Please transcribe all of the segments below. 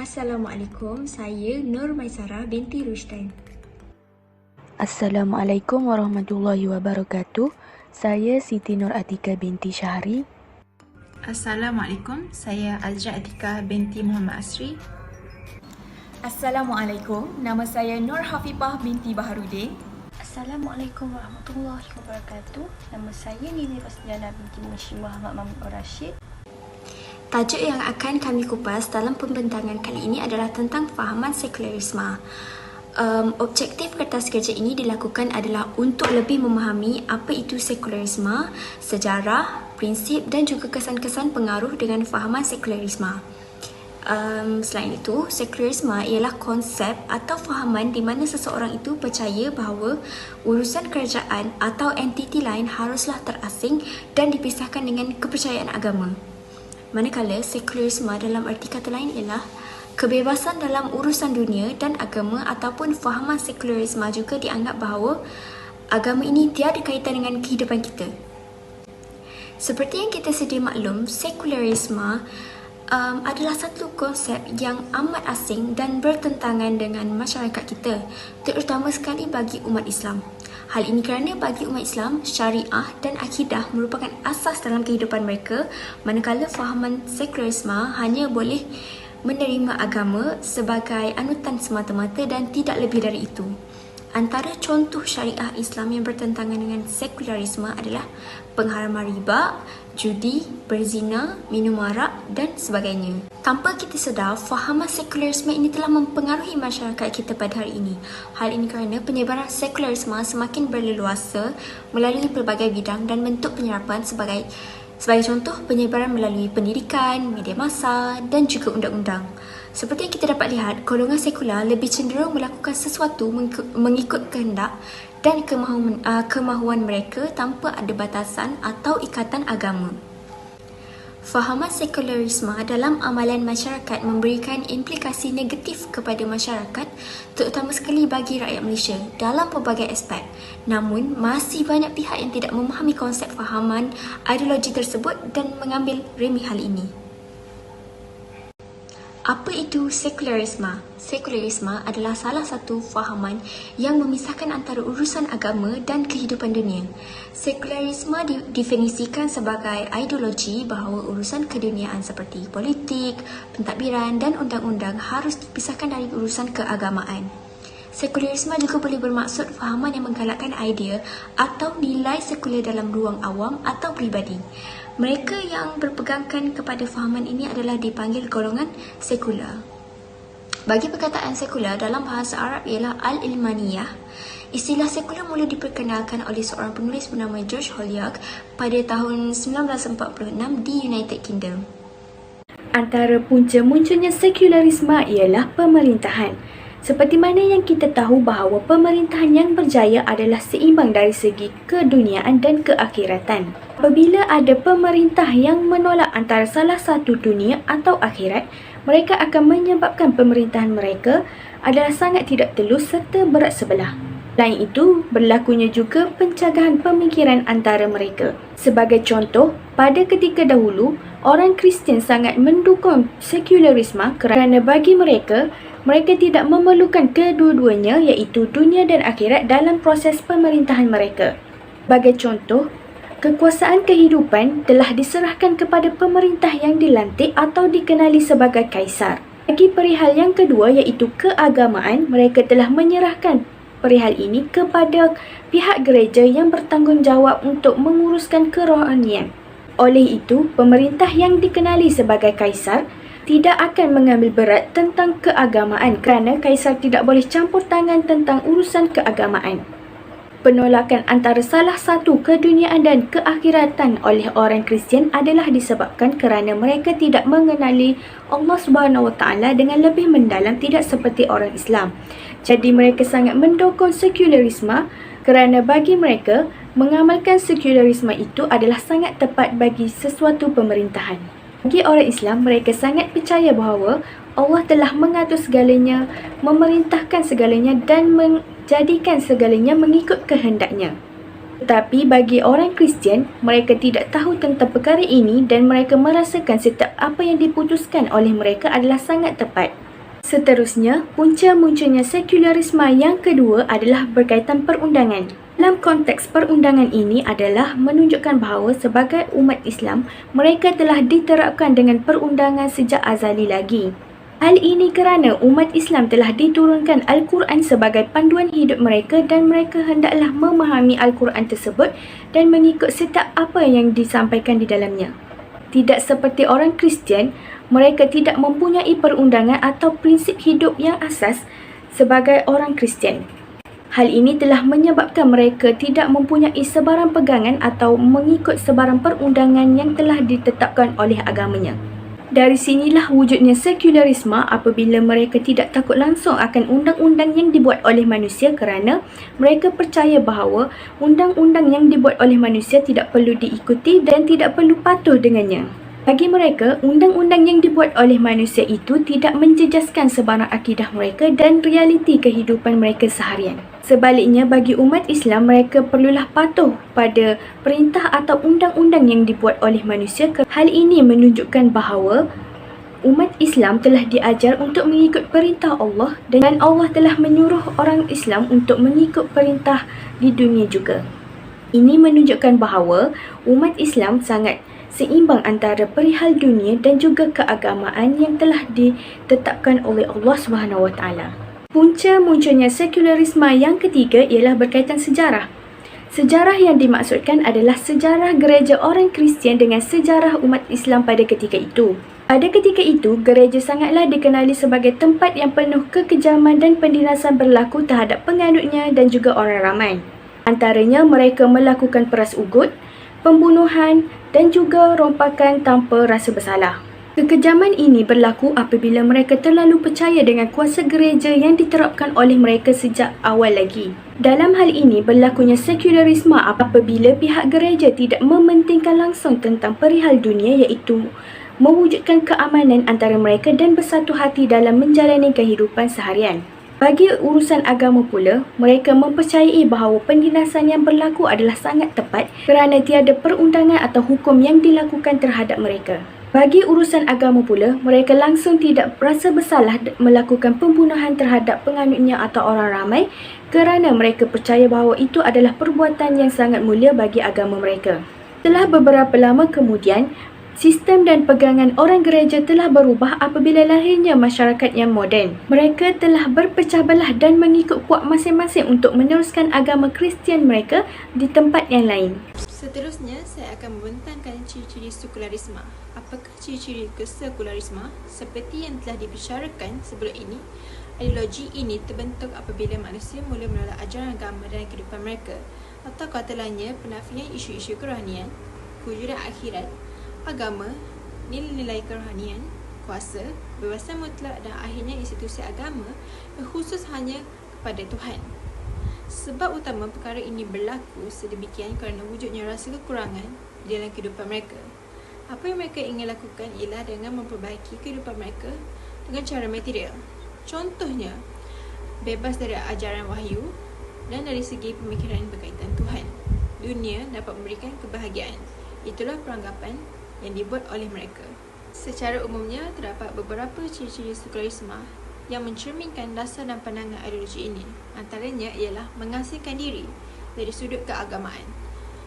Assalamualaikum, saya Nur Maisara binti Rushdie. Assalamualaikum warahmatullahi wabarakatuh. Saya Siti Nur Atika binti Syahri. Assalamualaikum, saya Alja Atika binti Muhammad Asri. Assalamualaikum, nama saya Nur Hafifah binti Baharudin. Assalamualaikum warahmatullahi wabarakatuh. Nama saya Nini Rosdiana binti Munshi Muhammad Mahmud Rashid. Tajuk yang akan kami kupas dalam pembentangan kali ini adalah tentang fahaman sekularisme. Objektif kertas kerja ini dilakukan adalah untuk lebih memahami apa itu sekularisme, sejarah, prinsip dan juga kesan-kesan pengaruh dengan fahaman sekularisme. Selain itu, sekularisme ialah konsep atau fahaman di mana seseorang itu percaya bahawa urusan kerajaan atau entiti lain haruslah terasing dan dipisahkan dengan kepercayaan agama. Manakala sekularisme dalam arti kata lain ialah kebebasan dalam urusan dunia dan agama, ataupun fahaman sekularisme juga dianggap bahawa agama ini tiada kaitan dengan kehidupan kita. Seperti yang kita sedia maklum, sekularisme adalah satu konsep yang amat asing dan bertentangan dengan masyarakat kita, terutama sekali bagi umat Islam. Hal ini kerana bagi umat Islam, syariah dan akidah merupakan asas dalam kehidupan mereka, manakala fahaman sekularisme hanya boleh menerima agama sebagai anutan semata-mata dan tidak lebih dari itu. Antara contoh syariah Islam yang bertentangan dengan sekularisme adalah pengharaman riba, judi, berzina, minum arak dan sebagainya. Tanpa kita sedar, fahaman sekularisme ini telah mempengaruhi masyarakat kita pada hari ini. Hal ini kerana penyebaran sekularisme semakin berleluasa melalui pelbagai bidang dan bentuk penyerapan sebagai contoh penyebaran melalui pendidikan, media massa dan juga undang-undang. Seperti yang kita dapat lihat, golongan sekular lebih cenderung melakukan sesuatu mengikut kehendak dan kemahuan mereka tanpa ada batasan atau ikatan agama. Fahaman sekularisme dalam amalan masyarakat memberikan implikasi negatif kepada masyarakat, terutama sekali bagi rakyat Malaysia dalam pelbagai aspek. Namun, masih banyak pihak yang tidak memahami konsep fahaman ideologi tersebut dan mengambil remeh hal ini. Apa itu sekularisme? Sekularisme adalah salah satu fahaman yang memisahkan antara urusan agama dan kehidupan dunia. Sekularisme didefinisikan sebagai ideologi bahawa urusan keduniaan seperti politik, pentadbiran dan undang-undang harus dipisahkan dari urusan keagamaan. Sekularisme juga boleh bermaksud fahaman yang menggalakkan idea atau nilai sekular dalam ruang awam atau peribadi. Mereka yang berpegangkan kepada fahaman ini adalah dipanggil golongan sekular. Bagi perkataan sekular dalam bahasa Arab ialah al-ilmaniyah. Istilah sekular mula diperkenalkan oleh seorang penulis bernama George Holyoake pada tahun 1946 di United Kingdom. Antara punca munculnya sekularisme ialah pemerintahan. Seperti mana yang kita tahu bahawa pemerintahan yang berjaya adalah seimbang dari segi keduniaan dan keakhiratan. Apabila ada pemerintah yang menolak antara salah satu dunia atau akhirat, mereka akan menyebabkan pemerintahan mereka adalah sangat tidak telus serta berat sebelah. Selain itu, berlakunya juga pencegahan pemikiran antara mereka. Sebagai contoh, pada ketika dahulu, orang Kristian sangat mendukung sekularisme kerana bagi mereka tidak memerlukan kedua-duanya iaitu dunia dan akhirat dalam proses pemerintahan mereka. Sebagai contoh, kekuasaan kehidupan telah diserahkan kepada pemerintah yang dilantik atau dikenali sebagai kaisar. Bagi perihal yang kedua iaitu keagamaan, mereka telah menyerahkan perihal ini kepada pihak gereja yang bertanggungjawab untuk menguruskan kerohanian. Oleh itu, pemerintah yang dikenali sebagai kaisar tidak akan mengambil berat tentang keagamaan kerana kaisar tidak boleh campur tangan tentang urusan keagamaan. Penolakan antara salah satu keduniaan dan keakhiratan oleh orang Kristian adalah disebabkan kerana mereka tidak mengenali Allah Subhanahu Wa Taala dengan lebih mendalam, tidak seperti orang Islam. Jadi mereka sangat mendukung sekularisme kerana bagi mereka mengamalkan sekularisme itu adalah sangat tepat bagi sesuatu pemerintahan. Bagi orang Islam, mereka sangat percaya bahawa Allah telah mengatur segalanya, memerintahkan segalanya dan menjadikan segalanya mengikut kehendaknya. Tetapi bagi orang Kristian, mereka tidak tahu tentang perkara ini dan mereka merasakan setiap apa yang diputuskan oleh mereka adalah sangat tepat. Seterusnya, punca munculnya sekularisme yang kedua adalah berkaitan perundangan. Dalam konteks perundangan ini adalah menunjukkan bahawa sebagai umat Islam, mereka telah diterapkan dengan perundangan sejak azali lagi. Hal ini kerana umat Islam telah diturunkan Al-Quran sebagai panduan hidup mereka dan mereka hendaklah memahami Al-Quran tersebut dan mengikut setiap apa yang disampaikan di dalamnya. Tidak seperti orang Kristian, mereka tidak mempunyai perundangan atau prinsip hidup yang asas sebagai orang Kristian. Hal ini telah menyebabkan mereka tidak mempunyai sebarang pegangan atau mengikut sebarang perundangan yang telah ditetapkan oleh agamanya. Dari sinilah wujudnya sekularisme apabila mereka tidak takut langsung akan undang-undang yang dibuat oleh manusia kerana mereka percaya bahawa undang-undang yang dibuat oleh manusia tidak perlu diikuti dan tidak perlu patuh dengannya. Bagi mereka, undang-undang yang dibuat oleh manusia itu tidak menjejaskan sebarang akidah mereka dan realiti kehidupan mereka seharian. Sebaliknya, bagi umat Islam, mereka perlulah patuh pada perintah atau undang-undang yang dibuat oleh manusia. Hal ini menunjukkan bahawa umat Islam telah diajar untuk mengikut perintah Allah dan Allah telah menyuruh orang Islam untuk mengikut perintah di dunia juga. Ini menunjukkan bahawa umat Islam sangat seimbang antara perihal dunia dan juga keagamaan yang telah ditetapkan oleh Allah SWT. Punca munculnya sekularisme yang ketiga ialah berkaitan sejarah. Sejarah yang dimaksudkan adalah sejarah gereja orang Kristian dengan sejarah umat Islam pada ketika itu. Pada ketika itu, gereja sangatlah dikenali sebagai tempat yang penuh kekejaman dan pendinasan berlaku terhadap penganutnya dan juga orang ramai. Antaranya mereka melakukan peras ugut, pembunuhan dan juga rompakan tanpa rasa bersalah. Kekejaman ini berlaku apabila mereka terlalu percaya dengan kuasa gereja yang diterapkan oleh mereka sejak awal lagi. Dalam hal ini berlakunya sekularisme apabila pihak gereja tidak mementingkan langsung tentang perihal dunia iaitu mewujudkan keamanan antara mereka dan bersatu hati dalam menjalani kehidupan seharian. Bagi urusan agama pula, mereka mempercayai bahawa pendinasan yang berlaku adalah sangat tepat kerana tiada perundangan atau hukum yang dilakukan terhadap mereka. Bagi urusan agama pula, mereka langsung tidak berasa bersalah melakukan pembunuhan terhadap penganutnya atau orang ramai kerana mereka percaya bahawa itu adalah perbuatan yang sangat mulia bagi agama mereka. Setelah beberapa lama kemudian, sistem dan pegangan orang gereja telah berubah apabila lahirnya masyarakat yang moden. Mereka telah berpecah belah dan mengikut puak masing-masing untuk meneruskan agama Kristian mereka di tempat yang lain. Seterusnya, saya akan membentangkan ciri-ciri sekularisme. Apakah ciri-ciri kesekularisme? Seperti yang telah dibicarakan sebelum ini, ideologi ini terbentuk apabila manusia mula menolak ajaran agama dalam kehidupan mereka, atau kata lainnya, penafian isu-isu kerohanian, kewujudan akhirat, agama, nilai-nilai kerohanian, kuasa, bebasan mutlak dan akhirnya institusi agama yang khusus hanya kepada Tuhan. Sebab utama perkara ini berlaku sedemikian kerana wujudnya rasa kekurangan di dalam kehidupan mereka. Apa yang mereka ingin lakukan ialah dengan memperbaiki kehidupan mereka dengan cara material. Contohnya, bebas dari ajaran wahyu dan dari segi pemikiran berkaitan Tuhan. Dunia dapat memberikan kebahagiaan. Itulah peranggapan yang dibuat oleh mereka. Secara umumnya, terdapat beberapa ciri-ciri sekularisme yang mencerminkan dasar dan pandangan ideologi ini. Antaranya ialah mengasingkan diri dari sudut keagamaan.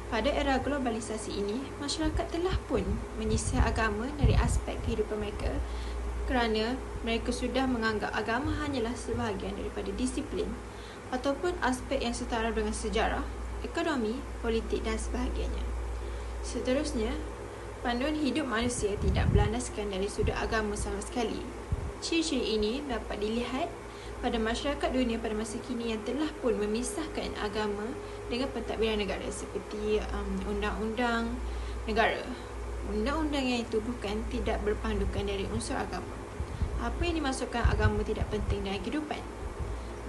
Pada era globalisasi ini, masyarakat telah pun menyisir agama dari aspek kehidupan mereka kerana mereka sudah menganggap agama hanyalah sebahagian daripada disiplin ataupun aspek yang setara dengan sejarah, ekonomi, politik dan sebagainya. Seterusnya, panduan hidup manusia tidak berlandaskan dari sudut agama sama sekali. Ciri-ciri ini dapat dilihat pada masyarakat dunia pada masa kini yang telah pun memisahkan agama dengan pentadbiran negara seperti undang-undang negara. Undang-undang yang ditubuhkan tidak berpandukan dari unsur agama. Apa yang dimaksudkan agama tidak penting dalam kehidupan?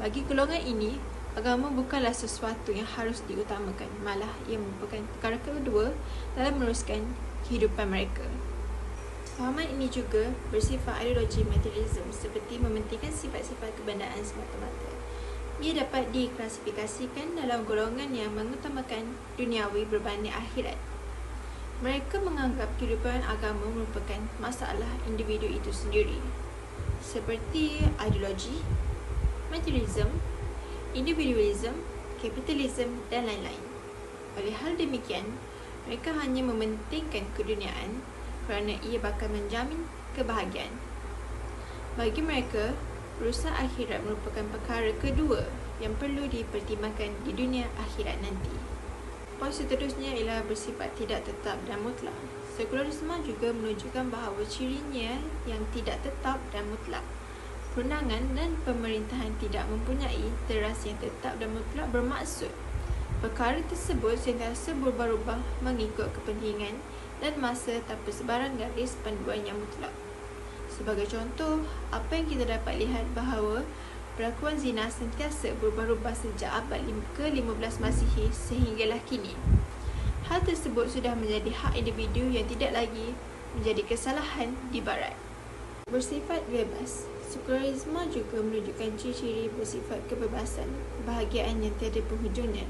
Bagi golongan ini, agama bukanlah sesuatu yang harus diutamakan, malah ia merupakan perkara kedua dalam meneruskan kehidupan mereka. Fahaman ini juga bersifat ideologi materialism seperti mementingkan sifat-sifat kebendaan semata-mata. Ia dapat diklasifikasikan dalam golongan yang mengutamakan duniawi berbanding akhirat. Mereka menganggap kehidupan agama merupakan masalah individu itu sendiri. seperti ideologi, materialism, individualism, kapitalism dan lain-lain. Oleh hal demikian, mereka hanya mementingkan keduniaan kerana ia bakal menjamin kebahagiaan. Bagi mereka, urusan akhirat merupakan perkara kedua yang perlu dipertimbangkan di dunia akhirat nanti. Poin seterusnya ialah bersifat tidak tetap dan mutlak. Sekularisme juga menunjukkan bahawa cirinya yang tidak tetap dan mutlak. Perundangan dan pemerintahan tidak mempunyai teras yang tetap dan mutlak bermaksud perkara tersebut sentiasa berubah-ubah mengikut kepentingan dan masa tanpa sebarang garis panduan yang mutlak. Sebagai contoh, apa yang kita dapat lihat bahawa perlakuan zina sentiasa berubah-ubah sejak abad ke-15 Masihi sehinggalah kini. Hal tersebut sudah menjadi hak individu yang tidak lagi menjadi kesalahan di barat. Bersifat bebas, sekularisme juga menunjukkan ciri-ciri bersifat kebebasan, kebahagiaan yang tiada penghujungnya.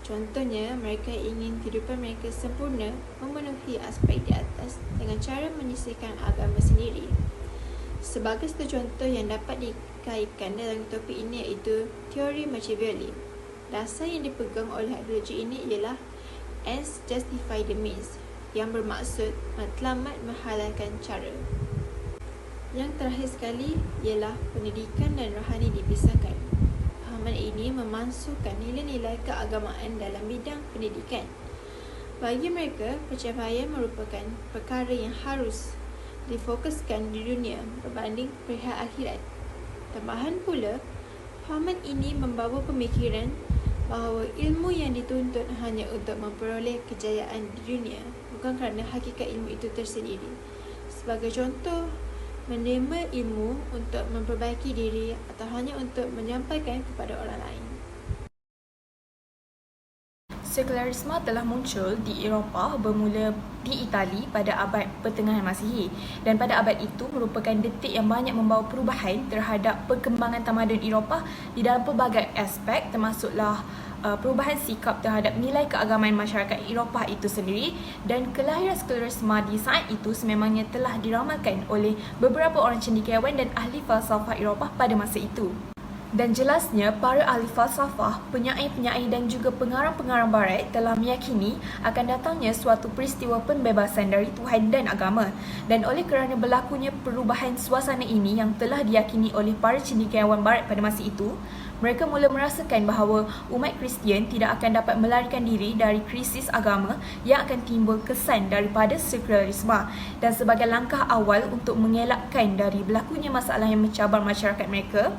Contohnya, mereka ingin kehidupan mereka sempurna, memenuhi aspek di atas dengan cara menyisihkan agama sendiri. Sebagai satu contoh yang dapat dikaitkan dalam topik ini iaitu teori Machiavelli. Dasar yang dipegang oleh ideologi ini ialah ends justify the means, yang bermaksud matlamat menghalalkan cara. Yang terakhir sekali ialah pendidikan dan rohani dipisahkan. Pahaman ini memasukkan nilai-nilai keagamaan dalam bidang pendidikan. Bagi mereka, pencapaian merupakan perkara yang harus difokuskan di dunia berbanding perihal akhirat. Tambahan pula, pahaman ini membawa pemikiran bahawa ilmu yang dituntut hanya untuk memperoleh kejayaan di dunia, bukan kerana hakikat ilmu itu tersendiri. Sebagai contoh, menerima ilmu untuk memperbaiki diri atau hanya untuk menyampaikan kepada orang lain. Sekularisme telah muncul di Eropah bermula di Itali pada abad pertengahan Masihi, dan pada abad itu merupakan detik yang banyak membawa perubahan terhadap perkembangan tamadun Eropah di dalam pelbagai aspek, termasuklah perubahan sikap terhadap nilai keagamaan masyarakat Eropah itu sendiri, dan kelahiran sekularisme di saat itu sememangnya telah diramalkan oleh beberapa orang cendekiawan dan ahli falsafah Eropah pada masa itu. Dan jelasnya, para ahli falsafah, penyair-penyair dan juga pengarang-pengarang barat telah meyakini akan datangnya suatu peristiwa pembebasan dari Tuhan dan agama. Dan oleh kerana berlakunya perubahan suasana ini yang telah diyakini oleh para cendekiawan barat pada masa itu, mereka mula merasakan bahawa umat Kristian tidak akan dapat melarikan diri dari krisis agama yang akan timbul kesan daripada sekularisme. Dan sebagai langkah awal untuk mengelakkan dari berlakunya masalah yang mencabar masyarakat mereka,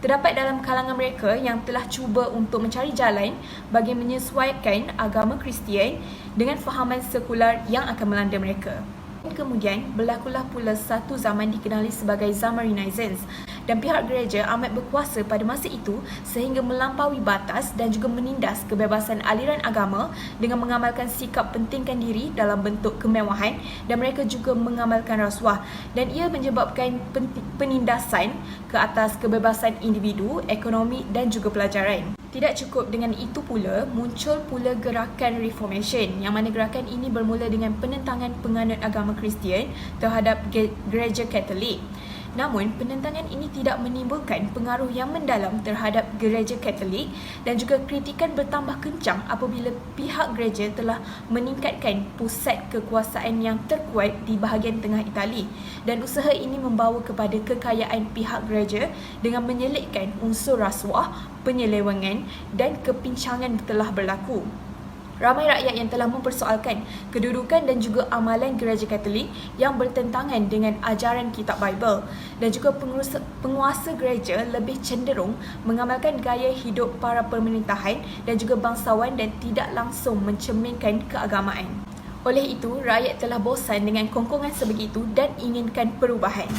terdapat dalam kalangan mereka yang telah cuba untuk mencari jalan bagi menyesuaikan agama Kristian dengan fahaman sekular yang akan melanda mereka. Kemudian, berlakulah pula satu zaman dikenali sebagai zaman Renaissance, dan pihak gereja amat berkuasa pada masa itu sehingga melampaui batas dan juga menindas kebebasan aliran agama dengan mengamalkan sikap pentingkan diri dalam bentuk kemewahan, dan mereka juga mengamalkan rasuah, dan ia menyebabkan penindasan ke atas kebebasan individu, ekonomi dan juga pelajaran. Tidak cukup dengan itu pula, muncul pula gerakan Reformation, yang mana gerakan ini bermula dengan penentangan penganut agama Kristian terhadap gereja Katolik. Namun, penentangan ini tidak menimbulkan pengaruh yang mendalam terhadap gereja Katolik, dan juga kritikan bertambah kencang apabila pihak gereja telah meningkatkan pusat kekuasaan yang terkuat di bahagian tengah Itali, dan usaha ini membawa kepada kekayaan pihak gereja dengan menyelitkan unsur rasuah, penyelewengan dan kepincangan telah berlaku. Ramai rakyat yang telah mempersoalkan kedudukan dan juga amalan gereja Katolik yang bertentangan dengan ajaran kitab Bible, dan juga penguasa gereja lebih cenderung mengamalkan gaya hidup para pemerintahan dan juga bangsawan dan tidak langsung mencerminkan keagamaan. Oleh itu, rakyat telah bosan dengan kongkongan sebegitu dan inginkan perubahan.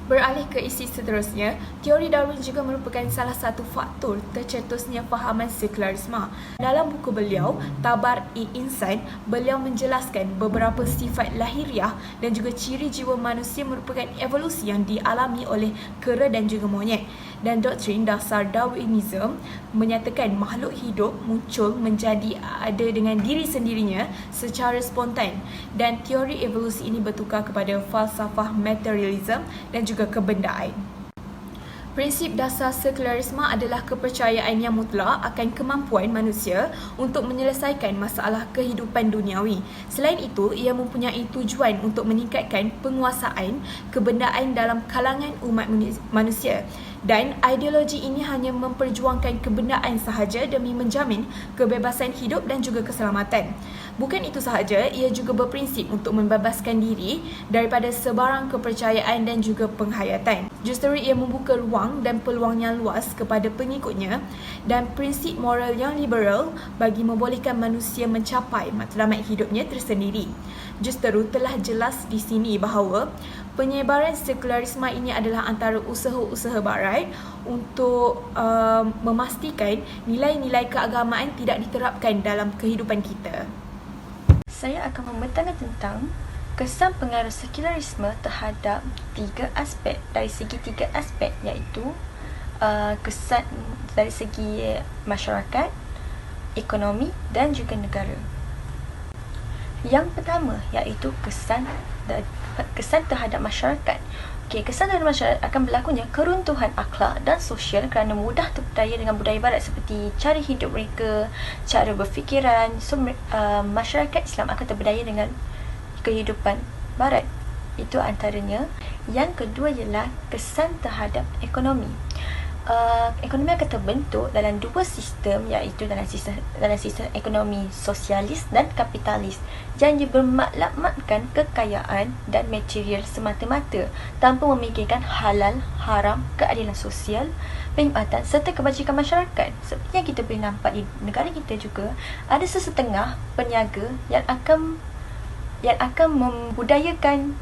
Beralih ke isi seterusnya, teori Darwin juga merupakan salah satu faktor tercetusnya fahaman sekularisme. Dalam buku beliau, Tabar-i-Insan, beliau menjelaskan beberapa sifat lahiriah dan juga ciri jiwa manusia merupakan evolusi yang dialami oleh kera dan juga monyet. Dan doktrin dasar Darwinism menyatakan makhluk hidup muncul menjadi ada dengan diri sendirinya secara spontan, dan teori evolusi ini bertukar kepada falsafah materialism dan juga kebendaan. Prinsip dasar sekularisme adalah kepercayaan yang mutlak akan kemampuan manusia untuk menyelesaikan masalah kehidupan duniawi. Selain itu, ia mempunyai tujuan untuk meningkatkan penguasaan kebendaan dalam kalangan umat manusia. Dan ideologi ini hanya memperjuangkan kebendaan sahaja demi menjamin kebebasan hidup dan juga keselamatan. Bukan itu sahaja, ia juga berprinsip untuk membebaskan diri daripada sebarang kepercayaan dan juga penghayatan. Justru ia membuka ruang dan peluang yang luas kepada pengikutnya, dan prinsip moral yang liberal bagi membolehkan manusia mencapai matlamat hidupnya tersendiri. Justru telah jelas di sini bahawa penyebaran sekularisme ini adalah antara usaha-usaha barat untuk memastikan nilai-nilai keagamaan tidak diterapkan dalam kehidupan kita. Saya akan membentangkan tentang kesan pengaruh sekularisme terhadap tiga aspek, iaitu kesan dari segi masyarakat, ekonomi dan juga negara. Yang pertama iaitu kesan terhadap masyarakat. Kesan terhadap masyarakat akan berlakunya keruntuhan akhlak dan sosial kerana mudah terpedaya dengan budaya barat seperti cara hidup mereka, cara berfikiran. So, masyarakat Islam akan terpedaya dengan kehidupan barat. Itu antaranya. Yang kedua ialah kesan terhadap ekonomi. Ekonomi akan terbentuk dalam dua sistem, iaitu dalam sistem ekonomi sosialis dan kapitalis, yang bermaklumatkan kekayaan dan material semata-mata tanpa memikirkan halal, haram, keadilan sosial, perkhidmatan serta kebajikan masyarakat. Seperti yang kita boleh nampak di negara kita juga, ada sesetengah peniaga yang akan membudayakan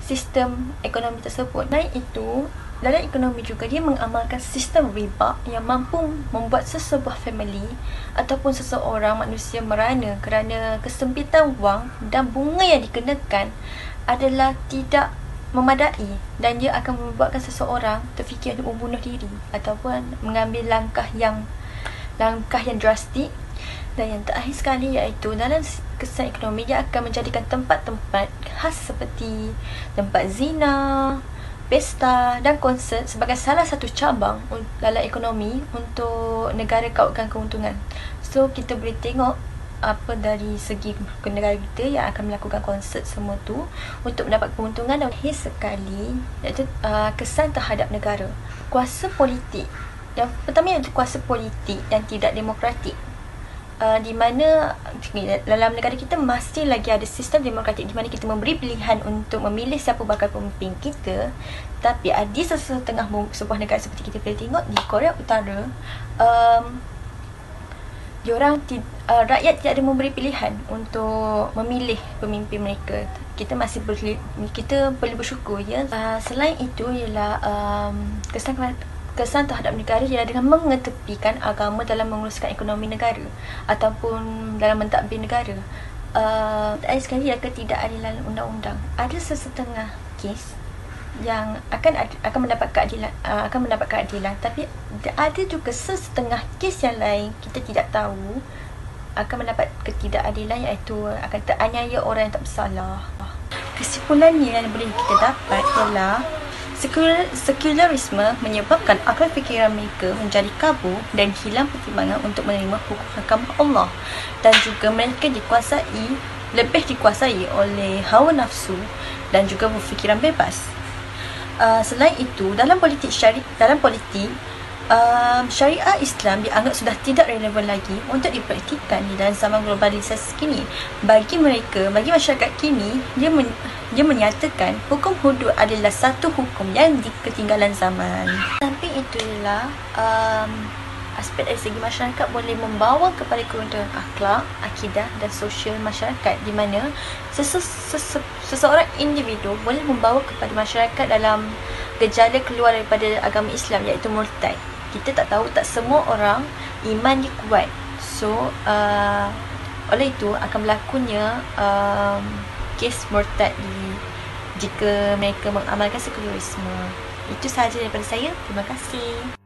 sistem ekonomi tersebut. Selain itu, dalam ekonomi juga dia mengamalkan sistem riba yang mampu membuat sesebuah family ataupun seseorang manusia merana kerana kesempitan wang, dan bunga yang dikenakan adalah tidak memadai, dan dia akan membuatkan seseorang terfikir untuk membunuh diri ataupun mengambil langkah yang drastik. Dan yang terakhir sekali iaitu dalam kesan ekonomi, dia akan menjadikan tempat-tempat khas seperti tempat zina, pesta dan konsert sebagai salah satu cabang dalam ekonomi untuk negara kautkan keuntungan. So, kita boleh tengok apa dari segi negara kita yang akan melakukan konsert semua tu untuk mendapat keuntungan. Dan akhir sekali iaitu kesan terhadap negara. Kuasa politik. Yang pertama iaitu kuasa politik yang tidak demokratik. Di mana dalam negara kita masih lagi ada sistem demokratik di mana kita memberi pilihan untuk memilih siapa bakal pemimpin kita. Tapi ada setengah sebuah negara seperti kita boleh tengok di Korea Utara, rakyat tidak ada memberi pilihan untuk memilih pemimpin mereka. Kita boleh bersyukur ya. Selain itu ialah kesan terhadap negara ialah dengan mengetepikan agama dalam menguruskan ekonomi negara ataupun dalam mentadbir negara. Terakhir sekali ialah ketidakadilan undang-undang. Ada sesetengah kes yang akan mendapat keadilan, tapi ada juga sesetengah kes yang lain kita tidak tahu akan mendapat ketidakadilan, iaitu akan teraniaya orang yang tak bersalah. Kesimpulannya yang boleh kita dapat ialah sekularisme menyebabkan akal fikiran mereka menjadi kabur dan hilang pertimbangan untuk menerima hukum Allah, dan juga mereka lebih dikuasai oleh hawa nafsu dan juga berfikiran bebas. Selain itu, dalam politik syariah Islam dianggap sudah tidak relevan lagi untuk dipraktikkan di dalam zaman globalisasi kini. Bagi masyarakat kini, dia menyatakan hukum hudud adalah satu hukum yang ketinggalan zaman. Samping itulah aspek dari segi masyarakat boleh membawa kepada keruntuhan akhlak, akidah dan sosial masyarakat, di mana seseorang individu boleh membawa kepada masyarakat dalam gejala keluar daripada agama Islam, iaitu murtad. Kita tak tahu, tak semua orang iman dia kuat. So, oleh itu akan berlakunya kes murtad jika mereka mengamalkan sekularisme. Itu sahaja daripada saya. Terima kasih.